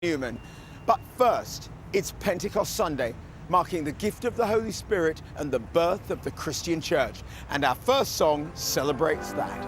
Newman. But first, it's Pentecost Sunday, marking the gift of the Holy Spirit and the birth of the Christian Church. And our first song celebrates that.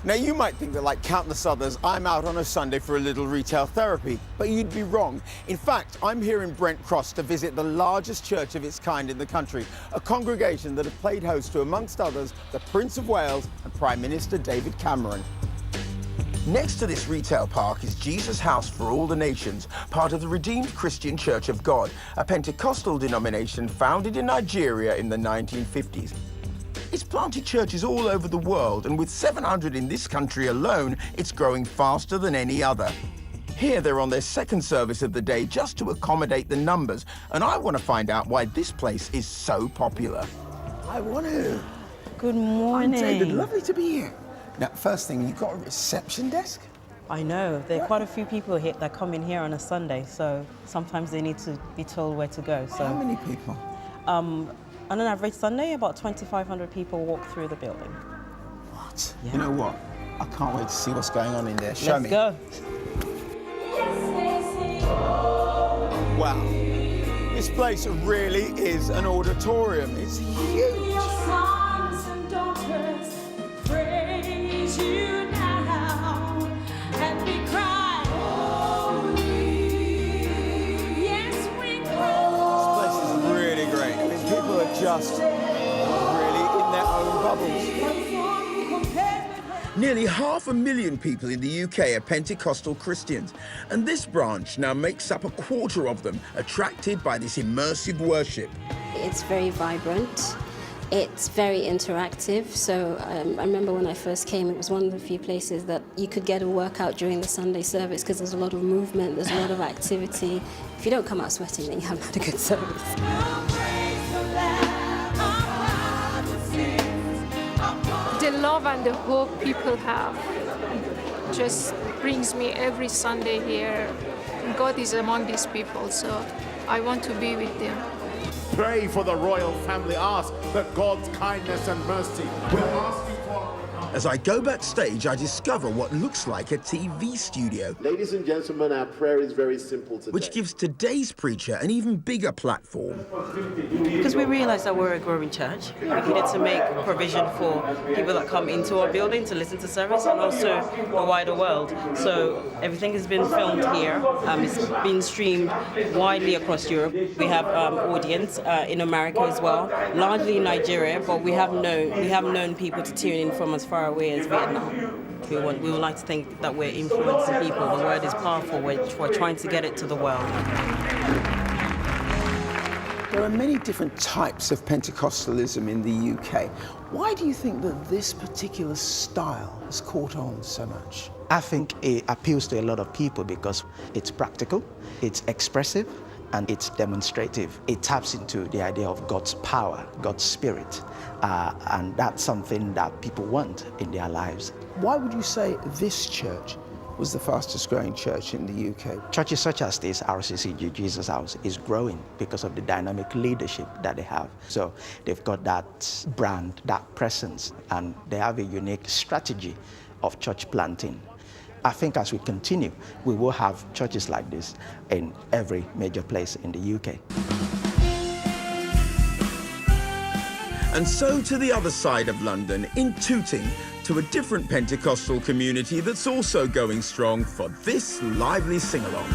Now, you might think that, like countless others, I'm out on a Sunday for a little retail therapy, but you'd be wrong. In fact, I'm here in Brent Cross to visit the largest church of its kind in the country, a congregation that has played host to, amongst others, the Prince of Wales and Prime Minister David Cameron. Next to this retail park is Jesus House for All the Nations, part of the Redeemed Christian Church of God, a Pentecostal denomination founded in Nigeria in the 1950s. It's planted churches all over the world, and with 700 in this country alone, it's growing faster than any other. Here they're on their second service of the day just to accommodate the numbers, and I want to find out why this place is so popular. I want to. Good morning. I'm David, lovely to be here. Now, first thing, you've got a reception desk? I know, there are quite a few people here that come in here on a Sunday, so sometimes they need to be told where to go. So, how many people? On an average Sunday, about 2,500 people walk through the building. What? Yeah. You know what? I can't wait to see what's going on in there. Show me. Let's go. Wow. This place really is an auditorium. It's huge. Your sons and daughters praise you now, and we cry, holy. Yes, we cry. This place is really great. I mean, people are just really in their own bubbles. Nearly 500,000 people in the UK are Pentecostal Christians, and this branch now makes up a quarter of them, attracted by this immersive worship. It's very vibrant. It's very interactive. So I remember when I first came, it was one of the few places that you could get a workout during the Sunday service because there's a lot of movement, there's a lot of activity. If you don't come out sweating, then you haven't had a good service. The love and the hope people have just brings me every Sunday here. God is among these people, so I want to be with them. Pray for the royal family. Ask that God's kindness and mercy will ask you for. As I go backstage, I discover what looks like a TV studio. Ladies and gentlemen, our prayer is very simple today. Which gives today's preacher an even bigger platform. Because we realise that we're a growing church, we needed to make provision for people that come into our building to listen to service and also the wider world. So everything has been filmed here. It's been streamed widely across Europe. We have audience in America as well, largely in Nigeria, but we have known people to tune in from as far away as Vietnam. We would like to think that we're influencing people. The word is powerful. We're trying to get it to the world. There are many different types of Pentecostalism in the UK. Why do you think that this particular style has caught on so much? I think it appeals to a lot of people because it's practical, it's expressive, and it's demonstrative. It taps into the idea of God's power, God's spirit, and that's something that people want in their lives. Why would you say this church was the fastest growing church in the UK? Churches such as this, RCCG Jesus House, is growing because of the dynamic leadership that they have. So they've got that brand, that presence, and they have a unique strategy of church planting. I think as we continue, we will have churches like this in every major place in the UK. And so to the other side of London, in Tooting, to a different Pentecostal community that's also going strong for this lively sing-along.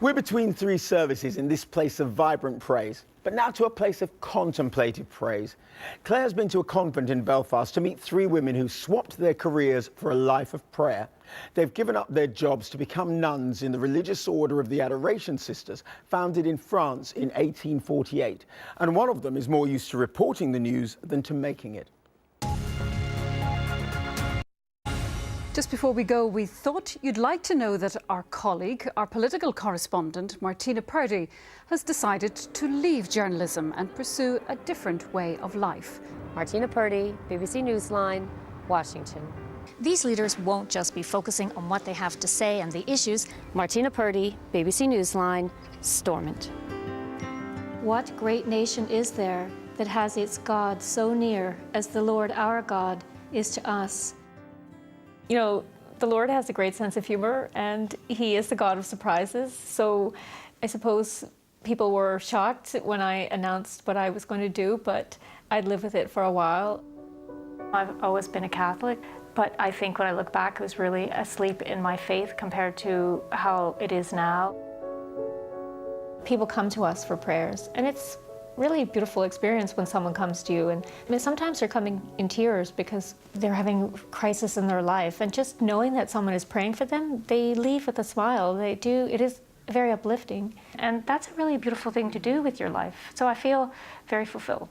We're between three services in this place of vibrant praise, but now to a place of contemplative praise. Claire's been to a convent in Belfast to meet three women who swapped their careers for a life of prayer. They've given up their jobs to become nuns in the religious order of the Adoration Sisters, founded in France in 1848. And one of them is more used to reporting the news than to making it. Just before we go, we thought you'd like to know that our colleague, our political correspondent, Martina Purdy, has decided to leave journalism and pursue a different way of life. Martina Purdy, BBC Newsline, Washington. These leaders won't just be focusing on what they have to say and the issues. Martina Purdy, BBC Newsline, Stormont. What great nation is there that has its God so near as the Lord our God is to us. You know, the Lord has a great sense of humor, and He is the God of surprises. So I suppose people were shocked when I announced what I was going to do, but I'd lived with it for a while. I've always been a Catholic, but I think when I look back, I was really asleep in my faith compared to how it is now. People come to us for prayers, and it's really a beautiful experience when someone comes to you. And I mean, sometimes they're coming in tears because they're having a crisis in their life, and just knowing that someone is praying for them, they leave with a smile. It is very uplifting, and that's a really beautiful thing to do with your life. So I feel very fulfilled.